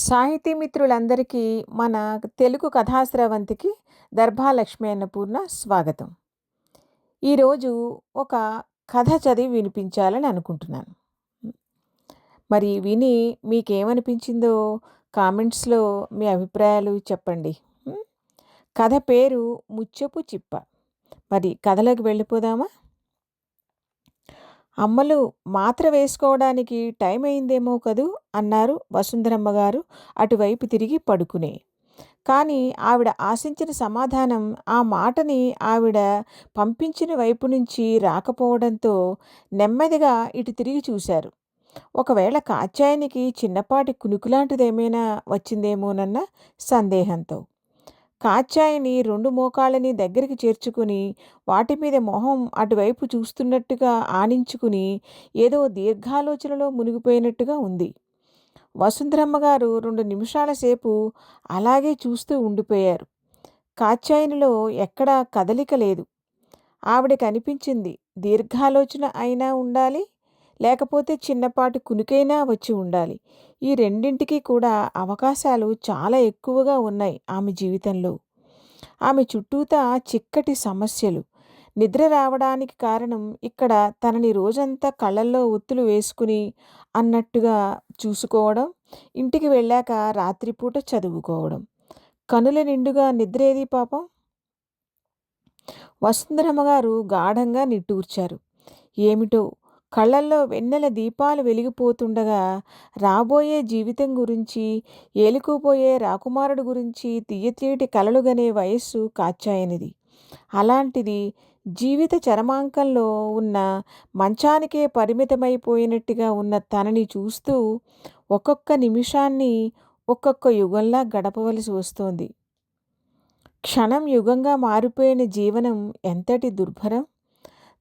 సాహితీ మిత్రులందరికీ మన తెలుగు కథాస్రవంతికి దర్భాలక్ష్మి అన్నపూర్ణ స్వాగతం. ఈరోజు ఒక కథ చదివి వినిపించాలని అనుకుంటున్నాను. మరి విని మీకేమనిపించిందో కామెంట్స్‌లో మీ అభిప్రాయాలు చెప్పండి. హ్మ్. కథ పేరు 'ముత్యపు చిప్ప'. మరి కథలోకి వెళ్ళిపోదామా? అమ్మలు మాత్ర వేసుకోవడానికి టైం అయిందేమో కదూ అన్నారు వసుంధరమ్మ గారు అటువైపు తిరిగి పడుకునే. కానీ ఆవిడ ఆశించిన సమాధానం ఆ మాటని ఆవిడ పంపించిన వైపు నుంచి రాకపోవడంతో నెమ్మదిగా ఇటు తిరిగి చూశారు. ఒకవేళ కాత్యాయనికి చిన్నపాటి కునుకులాంటిదేమైనా వచ్చిందేమోనన్న సందేహంతో. కాత్యాయని 2 మోకాళ్ళని దగ్గరికి చేర్చుకుని వాటి మీద మొహం అటువైపు చూస్తున్నట్టుగా ఆనించుకుని ఏదో దీర్ఘాలోచనలో మునిగిపోయినట్టుగా ఉంది. వసుంధరమ్మ గారు 2 నిమిషాల సేపు అలాగే చూస్తూ ఉండిపోయారు. కాత్యాయనిలో ఎక్కడా కదలిక లేదు. ఆవిడకనిపించింది దీర్ఘాలోచన అయినా ఉండాలి, లేకపోతే చిన్నపాటి కునుకైనా వచ్చి ఉండాలి. ఈ రెండింటికి కూడా అవకాశాలు చాలా ఎక్కువగా ఉన్నాయి ఆమె జీవితంలో. ఆమె చుట్టూతా చిక్కటి సమస్యలు. నిద్ర రావడానికి కారణం ఇక్కడ తనని రోజంతా కళ్ళల్లో ఒత్తులు వేసుకుని అన్నట్టుగా చూసుకోవడం, ఇంటికి వెళ్ళాక రాత్రిపూట చదువుకోవడం. కనుల నిండుగా నిద్రేది పాపం? వసుంధరమ్మ గారు గాఢంగా నిట్టూర్చారు. ఏమిటో కళ్ళల్లో వెన్నెల దీపాలు వెలిగిపోతుండగా రాబోయే జీవితం గురించి, ఏలుకుపోయే రాకుమారుడు గురించి తీయతీయటి కలలుగనే వయస్సు కాత్యాయనిది. అలాంటిది జీవిత చరమాంకంలో ఉన్న మంచానికే పరిమితమైపోయినట్టుగా ఉన్న తనని చూస్తూ ఒక్కొక్క నిమిషాన్ని ఒక్కొక్క యుగంలా గడపవలసి వస్తోంది. క్షణం యుగంగా మారిపోయిన జీవనం ఎంతటి దుర్భరం!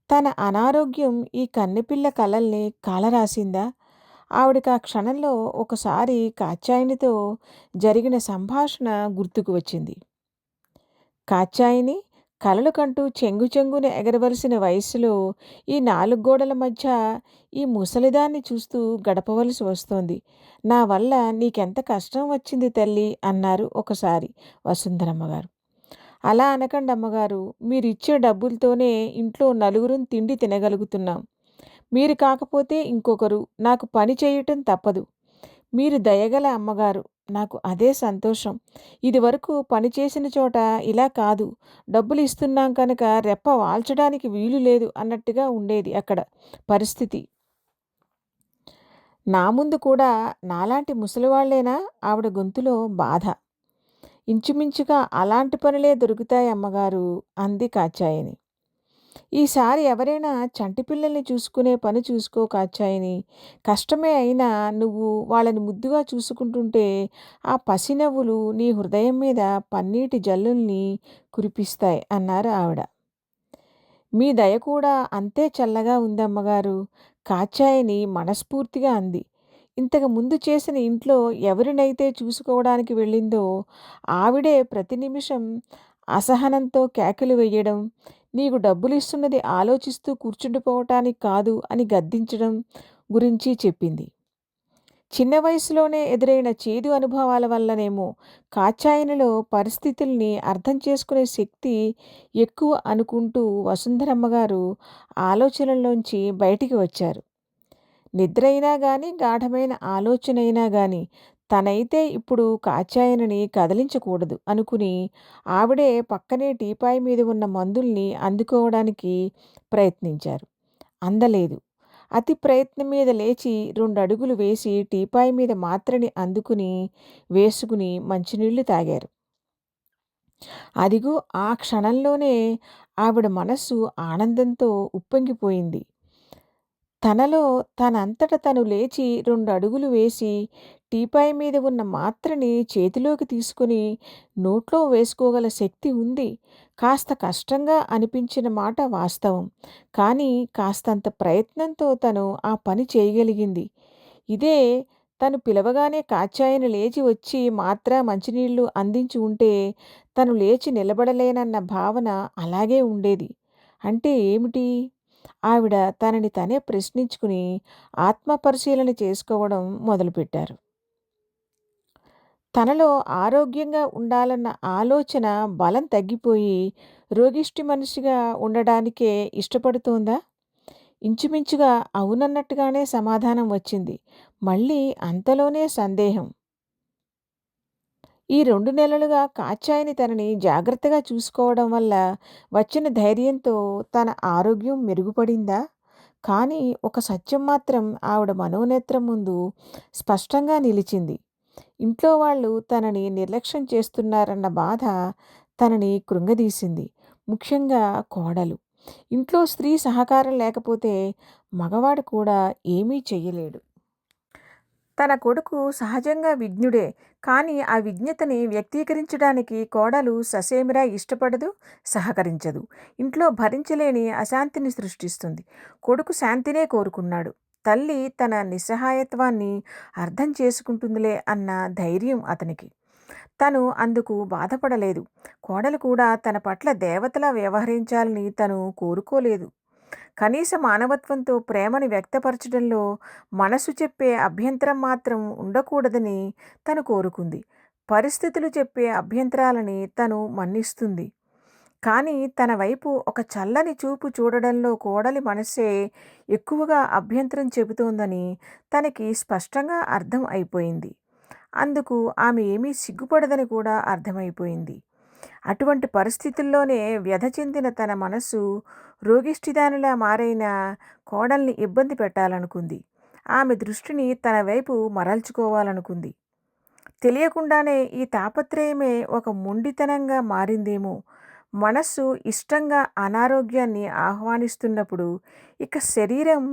తన అనారోగ్యం ఈ కన్నెపిల్ల కలల్ని కాలరాసిందా? ఆవిడకి ఆ క్షణంలో ఒకసారి కాత్యాయనితో జరిగిన సంభాషణ గుర్తుకు వచ్చింది. కాత్యాయని కలలు కంటూ చెంగు చెంగున ఎగరవలసిన వయస్సులో ఈ 4 గోడల మధ్య ఈ ముసలిదాన్ని చూస్తూ గడపవలసి వస్తోంది. నా వల్ల నీకెంత కష్టం వచ్చింది తల్లి అన్నారు ఒకసారి వసుంధరమ్మ గారు. అలా అనకండి అమ్మగారు, మీరిచ్చే డబ్బులతోనే ఇంట్లో నలుగురం తిండి తినగలుగుతున్నాం. మీరు కాకపోతే ఇంకొకరు నాకు పని చేయటం తప్పదు. మీరు దయగల అమ్మగారు, నాకు అదే సంతోషం. ఇదివరకు పనిచేసిన చోట ఇలా కాదు, డబ్బులు ఇస్తున్నాం కనుక రెప్ప వాల్చడానికి వీలు లేదు అన్నట్టుగా ఉండేది అక్కడ పరిస్థితి. నా ముందు కూడా నాలాంటి ముసలివాళ్లేనా? ఆవిడ గొంతులో బాధ. ఇంచుమించుగా అలాంటి పనులే దొరుకుతాయి అమ్మగారు అంది కాత్యాయని. ఈసారి ఎవరైనా చంటి పిల్లల్ని చూసుకునే పని చూసుకో కాత్యాయని. కష్టమే అయినా నువ్వు వాళ్ళని ముద్దుగా చూసుకుంటుంటే ఆ పసినవ్వులు నీ హృదయం మీద పన్నీటి జల్లుల్ని కురిపిస్తాయి అన్నారు ఆవిడ. మీ దయ కూడా అంతే చల్లగా ఉందమ్మగారు కాత్యాయని మనస్ఫూర్తిగా అంది. ఇంతకు ముందు చేసిన ఇంట్లో ఎవరినైతే చూసుకోవడానికి వెళ్ళిందో ఆవిడే ప్రతి నిమిషం అసహనంతో కేకలు వేయడం, నీకు డబ్బులిస్తున్నది ఆలోచిస్తూ కూర్చుండిపోవటానికి కాదు అని గద్దించడం గురించి చెప్పింది. చిన్న వయసులోనే ఎదురైన చేదు అనుభవాల వల్లనేమో కాత్యాయనిలో పరిస్థితుల్ని అర్థం చేసుకునే శక్తి ఎక్కువ అనుకుంటూ వసుంధరమ్మ గారు ఆలోచనల్లోంచి బయటికి వచ్చారు. నిద్రైనా గాని, గాఢమైన ఆలోచనైనా గాని తనైతే ఇప్పుడు కాత్యాయనిని కదిలించకూడదు అనుకుని ఆవిడే పక్కనే టీపాయ్ మీద ఉన్న మందుల్ని అందుకోవడానికి ప్రయత్నించారు. అందలేదు. అతి ప్రయత్నం మీద లేచి 2 అడుగులు వేసి టీపాయ్ మీద మాత్రని వేసుకుని మంచినీళ్లు తాగారు. అదిగో ఆ క్షణంలోనే ఆవిడ మనస్సు ఆనందంతో ఉప్పొంగిపోయింది. తనలో తనంతట తను లేచి 2 అడుగులు వేసి టీపాయ్ మీద ఉన్న మాత్రని చేతిలోకి తీసుకుని నోట్లో వేసుకోగల శక్తి ఉంది. కాస్త కష్టంగా అనిపించిన మాట వాస్తవం. కానీ కాస్తంత ప్రయత్నంతో తను ఆ పని చేయగలిగింది. ఇదే తను పిలవగానే కాత్యాయని లేచి వచ్చి మాత్ర మంచినీళ్లు అందించి ఉంటే తను లేచి నిలబడలేనన్న భావన అలాగే ఉండేది. అంటే ఏమిటి? ఆవిడ తనని తనే ప్రశ్నించుకుని ఆత్మపరిశీలన చేసుకోవడం మొదలుపెట్టారు. తనలో ఆరోగ్యంగా ఉండాలన్న ఆలోచన బలం తగ్గిపోయి రోగిష్టి మనిషిగా ఉండడానికే ఇష్టపడుతోందా? ఇంచుమించుగా అవునన్నట్టుగానే సమాధానం వచ్చింది. మళ్ళీ అంతలోనే సందేహం. ఈ 2 నెలలుగా కాచాయిని తనని జాగ్రత్తగా చూసుకోవడం వల్ల వచ్చిన ధైర్యంతో తన ఆరోగ్యం మెరుగుపడిందా? కానీ ఒక సత్యం మాత్రం ఆవిడ మనోనేత్రం ముందు స్పష్టంగా నిలిచింది. ఇంట్లో వాళ్ళు తనని నిర్లక్ష్యం చేస్తున్నారన్న బాధ తనని కృంగదీసింది. ముఖ్యంగా కోడలు. ఇంట్లో స్త్రీ సహకారం లేకపోతే మగవాడు కూడా ఏమీ చెయ్యలేడు. తన కొడుకు సహజంగా విజ్ఞుడే. కానీ ఆ విజ్ఞతని వ్యక్తీకరించడానికి కోడలు ససేమిరా ఇష్టపడదు, సహకరించదు. ఇంట్లో భరించలేని అశాంతిని సృష్టిస్తుంది. కొడుకు శాంతినే కోరుకున్నాడు. తల్లి తన నిస్సహాయత్వాన్ని అర్థం చేసుకుంటుందిలే అన్న ధైర్యం అతనికి. తను అందుకు బాధపడలేదు. కోడలు కూడా తన పట్ల దేవతలా వ్యవహరించాలని తను కోరుకోలేదు. కనీస మానవత్వంతో ప్రేమని వ్యక్తపరచడంలో మనసు చెప్పే అభ్యంతరం మాత్రం ఉండకూడదని తను కోరుకుంది. పరిస్థితులు చెప్పే అభ్యంతరాలని తను మన్నిస్తుంది. కానీ తన వైపు ఒక చల్లని చూపు చూడడంలో కోడలి మనస్సే ఎక్కువగా అభ్యంతరం చెబుతోందని తనకి స్పష్టంగా అర్థం అయిపోయింది. అందుకు ఆమె ఏమీ సిగ్గుపడదని కూడా అర్థమైపోయింది. అటువంటి పరిస్థితుల్లోనే వ్యధ చెందిన తన మనస్సు రోగిష్టిదానిలా మారైన కోడల్ని ఇబ్బంది పెట్టాలనుకుంది. ఆమె దృష్టిని తన వైపు మరల్చుకోవాలనుకుంది. తెలియకుండానే ఈ తాపత్రయమే ఒక మొండితనంగా మారిందేమో. మనస్సు ఇష్టంగా అనారోగ్యాన్ని ఆహ్వానిస్తున్నప్పుడు ఇక శరీరం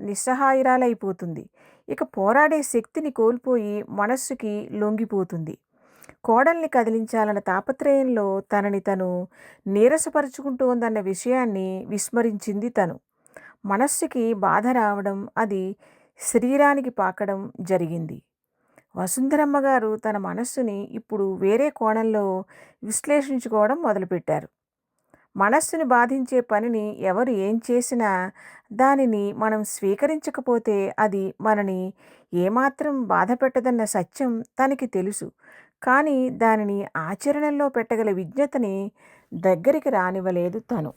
నిస్సహాయురాలైపోతుంది. ఇక పోరాడే శక్తిని కోల్పోయి మనస్సుకి లొంగిపోతుంది. కోడల్ని కదిలించాలన్న తాపత్రయంలో తనని తను నీరసపరుచుకుంటోందన్న విషయాన్ని విస్మరించింది తను. మనస్సుకి బాధ రావడం, అది శరీరానికి పాకడం జరిగింది. వసుంధరమ్మ గారు తన మనస్సుని ఇప్పుడు వేరే కోణంలో విశ్లేషించుకోవడం మొదలుపెట్టారు. మనస్సుని బాధించే పనిని ఎవరు ఏం చేసినా దానిని మనం స్వీకరించకపోతే అది మనని ఏమాత్రం బాధ పెట్టదన్న సత్యం తనకి తెలుసు. కానీ దానిని ఆచరణలో పెట్టగల విజ్ఞతని దగ్గరికి రానివ్వలేదు తను.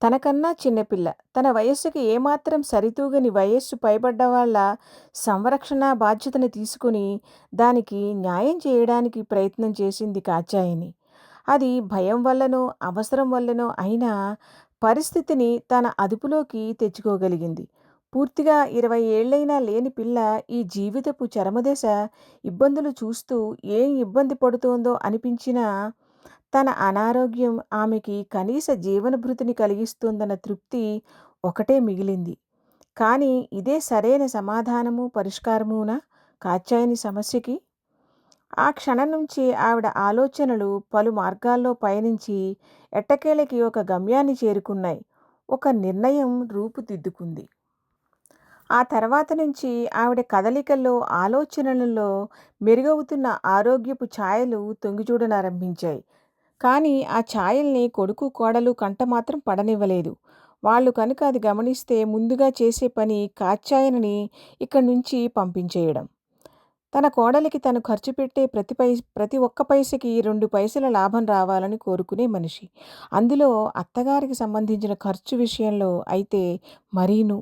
తనకన్నా చిన్నపిల్ల. తన వయస్సుకి ఏమాత్రం సరితూగని వయస్సు పైబడ్డ వాళ్ళ సంరక్షణ బాధ్యతను తీసుకుని దానికి న్యాయం చేయడానికి ప్రయత్నం చేసింది కాచాయిని. అది భయం వల్లనో, అవసరం వల్లనో అయినా పరిస్థితిని తన అదుపులోకి తెచ్చుకోగలిగింది. పూర్తిగా 20 ఏళ్లైనా లేని పిల్ల ఈ జీవితపు చరమదశ ఇబ్బందులు చూస్తూ ఏం ఇబ్బంది పడుతోందో అనిపించినా తన అనారోగ్యం ఆమెకి కనీస జీవనభృతిని కలిగిస్తోందన్న తృప్తి ఒకటే మిగిలింది. కానీ ఇదే సరైన సమాధానము, పరిష్కారమునా కాచాయని సమస్యకి? ఆ క్షణం నుంచి ఆవిడ ఆలోచనలు పలు మార్గాల్లో పయనించి ఎట్టకేలకి ఒక గమ్యాన్ని చేరుకున్నాయి. ఒక నిర్ణయం రూపుదిద్దుకుంది. ఆ తర్వాత నుంచి ఆవిడ కదలికల్లో, ఆలోచనలలో మెరుగవుతున్న ఆరోగ్యపు ఛాయలు తొంగిచూడనారంభించాయి. కానీ ఆ ఛాయల్ని కొడుకు, కోడలు కంట మాత్రం పడనివ్వలేదు. వాళ్ళు కనుక అది గమనిస్తే ముందుగా చేసే పని కాత్యాయనిని ఇక్కడి నుంచి పంపించేయడం. తన కోడలికి తను ఖర్చు పెట్టే ప్రతి ఒక్క పైసకి 2 పైసల లాభం రావాలని కోరుకునే మనిషి. అందులో అత్తగారికి సంబంధించిన ఖర్చు విషయంలో అయితే మరీను.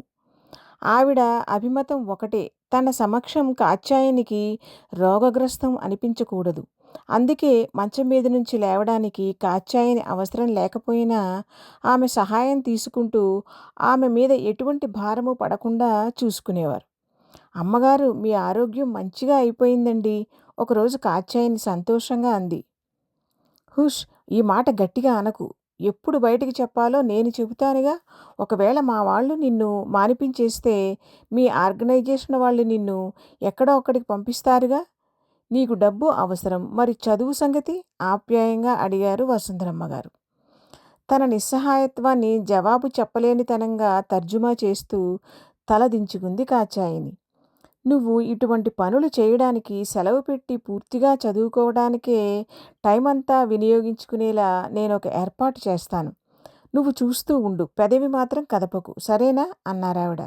ఆవిడ అభిమతం ఒకటే. తన సమక్షం కాత్యాయనికి రోగగ్రస్తం అనిపించకూడదు. అందుకే మంచం మీద నుంచి లేవడానికి కాత్యాయని అవసరం లేకపోయినా ఆమె సహాయం తీసుకుంటూ ఆమె మీద ఎటువంటి భారము పడకుండా చూసుకునేవారు. అమ్మగారు మీ ఆరోగ్యం మంచిగా అయిపోయిందండి, ఒకరోజు కాత్యాయని సంతోషంగా అంది. హుష్, ఈ మాట గట్టిగా అనకు. ఎప్పుడు బయటికి చెప్పాలో నేను చెబుతానుగా. ఒకవేళ మా వాళ్ళు నిన్ను మానిపించేస్తే మీ ఆర్గనైజేషన్ వాళ్ళు నిన్ను ఎక్కడో ఒక్కడికి పంపిస్తారుగా. నీకు డబ్బు అవసరం, మరి చదువు సంగతి? ఆప్యాయంగా అడిగారు వసుంధరమ్మ గారు. తన నిస్సహాయత్వాన్ని జవాబు చెప్పలేనితనంగా తర్జుమా చేస్తూ తలదించుకుంది కాచాయిని. నువ్వు ఇటువంటి పనులు చేయడానికి సెలవు పెట్టి పూర్తిగా చదువుకోవడానికే టైమంతా వినియోగించుకునేలా నేనొక ఏర్పాటు చేస్తాను. నువ్వు చూస్తూ ఉండు, పెదవి మాత్రం కదపకు, సరేనా అన్నారావిడ.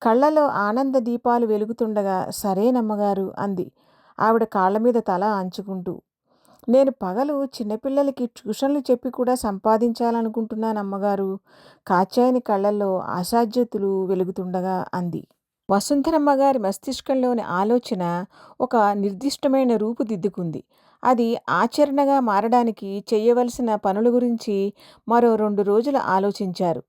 కళ్ళలో ఆనంద దీపాలు వెలుగుతుండగా సరేనమ్మగారు అంది ఆవిడ కాళ్ళ మీద తల ఆంచుకుంటూ. నేను పగలు చిన్నపిల్లలకి ట్యూషన్లు చెప్పి కూడా సంపాదించాలనుకుంటున్నానమ్మగారు. కాచాయని కళ్ళల్లో ఆశాజ్యోతులు వెలుగుతుండగా అంది. వసుంధరమ్మ గారి మస్తిష్కంలోని ఆలోచన ఒక నిర్దిష్టమైన రూపుదిద్దుకుంది. అది ఆచరణగా మారడానికి చెయ్యవలసిన పనుల గురించి మరో 2 రోజులు ఆలోచించారు.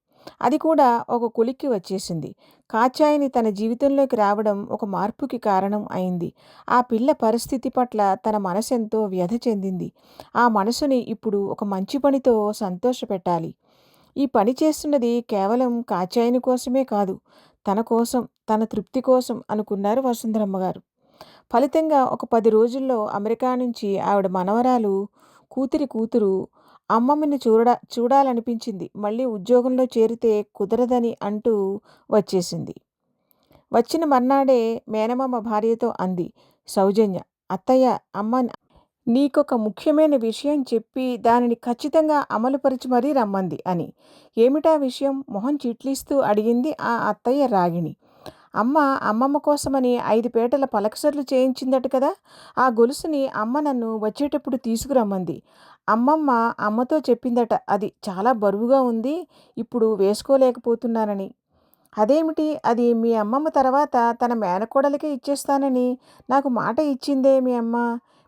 అది కూడా ఒక కొలిక్కి వచ్చేసింది. కాచాయిని తన జీవితంలోకి రావడం ఒక మార్పుకి కారణం అయింది. ఆ పిల్ల పరిస్థితి పట్ల తన మనసెంతో వ్యధ చెందింది. ఆ మనసుని ఇప్పుడు ఒక మంచి పనితో సంతోషపెట్టాలి. ఈ పని చేస్తున్నది కేవలం కాచాయిని కోసమే కాదు, తన కోసం, తన తృప్తి కోసం అనుకున్నారు వసుంధరమ్మగారు. ఫలితంగా ఒక 10 రోజుల్లో అమెరికా నుంచి ఆవిడ మనవరాలు, కూతురు అమ్మమ్మని చూడాలనిపించింది. మళ్ళీ ఉద్యోగంలో చేరితే కుదరదని అంటూ వచ్చేసింది. వచ్చిన మర్నాడే మేనమామ భార్యతో అంది సౌజన్య, అత్తయ్య, అమ్మ నీకొక ముఖ్యమైన విషయం చెప్పి దానిని ఖచ్చితంగా అమలుపరిచి మరీ రమ్మంది అని. ఏమిటా విషయం? మొహం చిట్లిస్తూ అడిగింది ఆ అత్తయ్య రాగిణి. అమ్మమ్మ కోసమని 5 పేటల పలకసర్లు చేయించిందట కదా! ఆ గొలుసుని అమ్మ నన్ను వచ్చేటప్పుడు తీసుకురమ్మంది. అమ్మతో చెప్పిందట అది చాలా బరువుగా ఉంది, ఇప్పుడు వేసుకోలేకపోతున్నానని. అదేమిటి? అది మీ అమ్మమ్మ తర్వాత తన మేనకోడలికే ఇచ్చేస్తానని నాకు మాట ఇచ్చిందే మీ అమ్మ.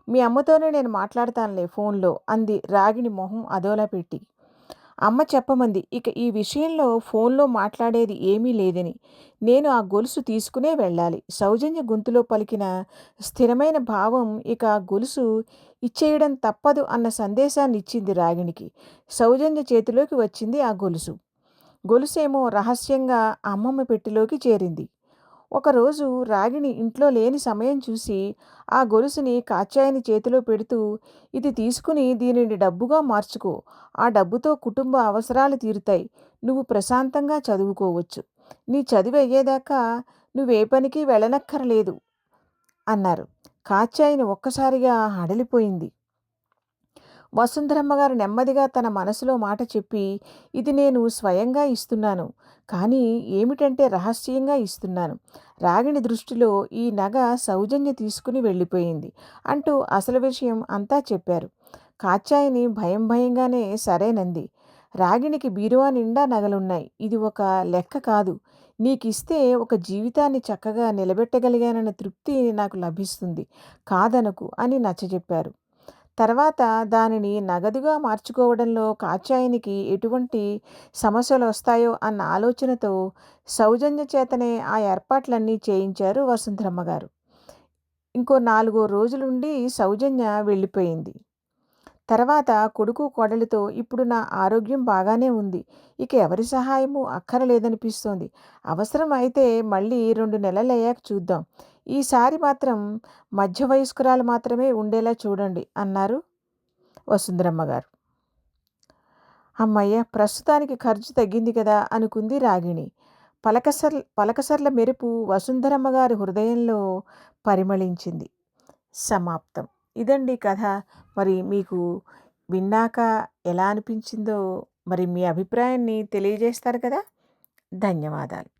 మీ అమ్మతోనే నేను మాట్లాడతానులే ఫోన్లో అంది రాగిణి మొహం అదోలా పెట్టి. అమ్మ చెప్పమంది ఇక ఈ విషయంలో ఫోన్లో మాట్లాడేది ఏమీ లేదని. నేను ఆ గొలుసు తీసుకునే వెళ్ళాలి. సౌజన్య గొంతులో పలికిన స్థిరమైన భావం ఇక ఆ గొలుసు ఇచ్చేయడం తప్పదు అన్న సందేశాన్ని ఇచ్చింది రాగిణికి. సౌజన్య చేతిలోకి వచ్చింది ఆ గొలుసు. గొలుసేమో రహస్యంగా అమ్మమ్మ పెట్టెలోకి చేరింది. ఒకరోజు రాగిణి ఇంట్లో లేని సమయం చూసి ఆ గొలుసుని కాచాయిని చేతిలో పెడుతూ, ఇది తీసుకుని దీనిని డబ్బుగా మార్చుకో. ఆ డబ్బుతో కుటుంబ అవసరాలు తీరుతాయి. నువ్వు ప్రశాంతంగా చదువుకోవచ్చు. నీ చదివి అయ్యేదాకా నువ్వే పనికి వెళ్ళనక్కరలేదు అన్నారు. కాచాయిని ఒక్కసారిగా హడలిపోయింది. వసుంధరమ్మగారు నెమ్మదిగా తన మనసులో మాట చెప్పి, ఇది నేను స్వయంగా ఇస్తున్నాను, కానీ ఏమిటంటే రహస్యంగా ఇస్తున్నాను. రాగిణి దృష్టిలో ఈ నగ సౌజన్య తీసుకుని వెళ్ళిపోయింది అంటూ అసలు విషయం అంతా చెప్పారు. కాచాయిని భయంగానే సరేనంది. రాగిణికి బీరువా నిండా నగలున్నాయి. ఇది ఒక లెక్క కాదు. నీకిస్తే ఒక జీవితాన్ని చక్కగా నిలబెట్టగలిగానన్న తృప్తి నాకు లభిస్తుంది. కాదనకు అని నచ్చజెప్పారు. తర్వాత దానిని నగదుగా మార్చుకోవడంలో కాచాయినికి ఎటువంటి సమస్యలు వస్తాయో అన్న ఆలోచనతో సౌజన్య చేతనే ఆ ఏర్పాట్లన్నీ చేయించారు వసుంధరమ్మ గారు. ఇంకో 4 రోజులుండి సౌజన్య వెళ్ళిపోయింది. తర్వాత కొడుకు కోడలితో ఇప్పుడు నా ఆరోగ్యం బాగానే ఉంది. ఇక ఎవరి సహాయము అక్కరలేదనిపిస్తోంది. అవసరం అయితే మళ్ళీ 2 నెలలయ్యాక చూద్దాం. ఈసారి మాత్రం మధ్య వయస్కురాలు మాత్రమే ఉండేలా చూడండి అన్నారు వసుంధరమ్మ గారు. హమ్మయ్య! ప్రస్తుతానికి ఖర్చు తగ్గింది కదా అనుకుంది రాగిణి. పలకసర్ల మెరుపు వసుంధరమ్మ గారి హృదయంలో పరిమళించింది. సమాప్తం. ఇదండి కథ. మరి మీకు విన్నాక ఎలా అనిపించిందో మరి మీ అభిప్రాయాన్ని తెలియజేస్తారు కదా! ధన్యవాదాలు.